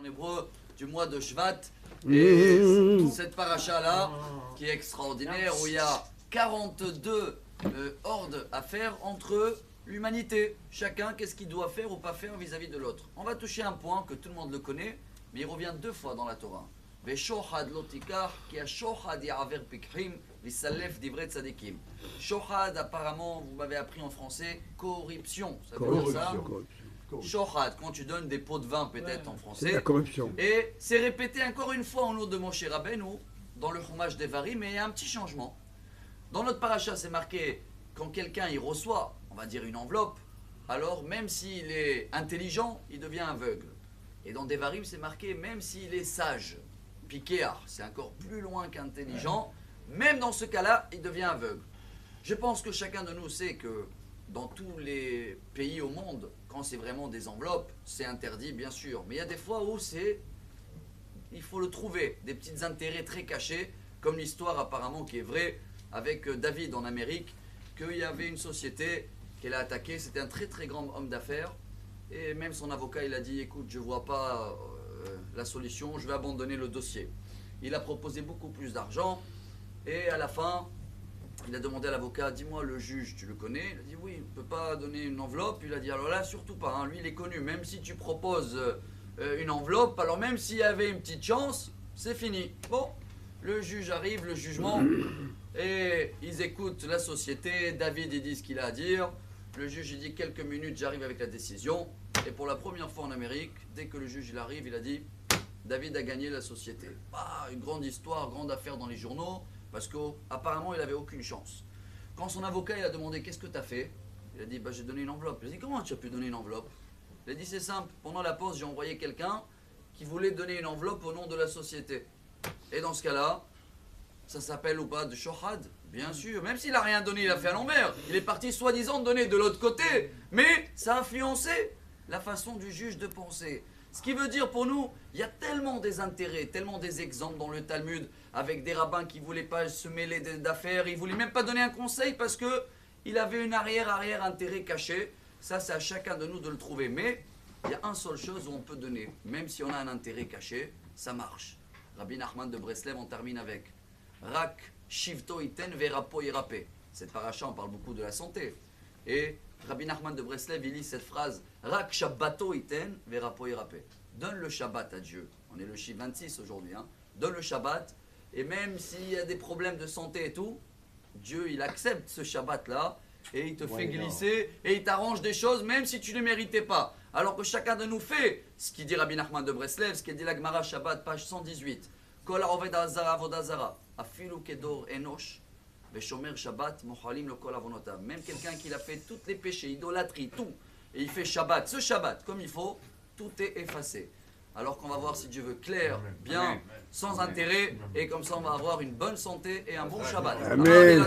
hébreu du mois de Shvat. Et cette paracha-là, qui est extraordinaire, où il y a 42 ordres à faire entre l'humanité. Chacun, qu'est-ce qu'il doit faire ou pas faire vis-à-vis de l'autre. On va toucher un point que tout le monde le connaît, mais il revient 2 fois dans la Torah. Veshochad lotikach, ki ha-shochad ya'aver pikrim, v'issalef divrei tzadikim. Shochad, apparemment, vous m'avez appris en français, corruption. Ça veut dire ça? Shochad, quand tu donnes des pots de vin peut-être en français. C'est la corruption. Et c'est répété encore une fois au nom de Moshe Rabbeinu, dans le Chumash d'Evarim, mais il y a un petit changement. Dans notre paracha, c'est marqué, quand quelqu'un y reçoit, on va dire une enveloppe, alors même s'il est intelligent, il devient aveugle. Et dans Devarim, c'est marqué, même s'il est sage, piquéar, c'est encore plus loin qu'intelligent, même dans ce cas-là, il devient aveugle. Je pense que chacun de nous sait que dans tous les pays au monde, quand c'est vraiment des enveloppes, c'est interdit bien sûr. Mais il y a des fois où il faut le trouver, des petits intérêts très cachés, comme l'histoire apparemment qui est vraie avec David en Amérique, qu'il y avait une société qu'elle a attaquée, c'était un très très grand homme d'affaires, et même son avocat il a dit, écoute, je ne vois pas la solution, je vais abandonner le dossier. Il a proposé beaucoup plus d'argent, et à la fin, il a demandé à l'avocat, dis-moi le juge, tu le connais? Il a dit oui, il ne peut pas donner une enveloppe. Il a dit alors là, surtout pas, hein. Lui il est connu, même si tu proposes une enveloppe, alors même s'il y avait une petite chance, c'est fini. Bon, le juge arrive, le jugement, et ils écoutent la société, David il dit ce qu'il a à dire, le juge il dit quelques minutes, j'arrive avec la décision, et pour la première fois en Amérique, dès que le juge il arrive, il a dit, David a gagné la société. Ah, une grande histoire, grande affaire dans les journaux, parce qu'apparemment il n'avait aucune chance. Quand son avocat il a demandé qu'est-ce que tu as fait, il a dit bah, j'ai donné une enveloppe. Il a dit comment tu as pu donner une enveloppe? Il a dit c'est simple, pendant la pause j'ai envoyé quelqu'un qui voulait donner une enveloppe au nom de la société. Et dans ce cas-là, ça s'appelle ou pas de shohad? Bien sûr, même s'il n'a rien donné, il a fait à l'envers. Il est parti soi-disant donner de l'autre côté, mais ça a influencé la façon du juge de penser. Ce qui veut dire pour nous, il y a tellement des intérêts, tellement des exemples dans le Talmud avec des rabbins qui ne voulaient pas se mêler d'affaires, ils ne voulaient même pas donner un conseil parce qu'il avait une arrière intérêt caché. Ça, c'est à chacun de nous de le trouver. Mais il y a une seule chose où on peut donner, même si on a un intérêt caché, ça marche. Rabbi Nachman de Breslev, on termine avec Rak shivto iten verapo irape. Cette paracha, on parle beaucoup de la santé. Et Rabbi Nachman de Breslev, il lit cette phrase Rak shabbato iten verapo irape. Donne le Shabbat à Dieu. On est le chiffre 26 aujourd'hui. Hein. Donne le Shabbat. Et même s'il y a des problèmes de santé et tout, Dieu, il accepte ce Shabbat-là et il te fait glisser et il t'arrange des choses même si tu ne méritais pas. Alors que chacun de nous fait ce qu'il dit Rabbi Nachman de Breslev, ce qu'il dit la Gemara Shabbat, page 118. Kol ha'oved ha'azara avodazara, afilu kedor enosh, veshomer Shabbat, mochalim lo kol avonotav. Même quelqu'un qui a fait tous les péchés, idolâtrie, tout, et il fait Shabbat, ce Shabbat, comme il faut, tout est effacé. Alors qu'on va voir si Dieu veut clair, bien, sans intérêt, et comme ça on va avoir une bonne santé et un bon Shabbat. Amen.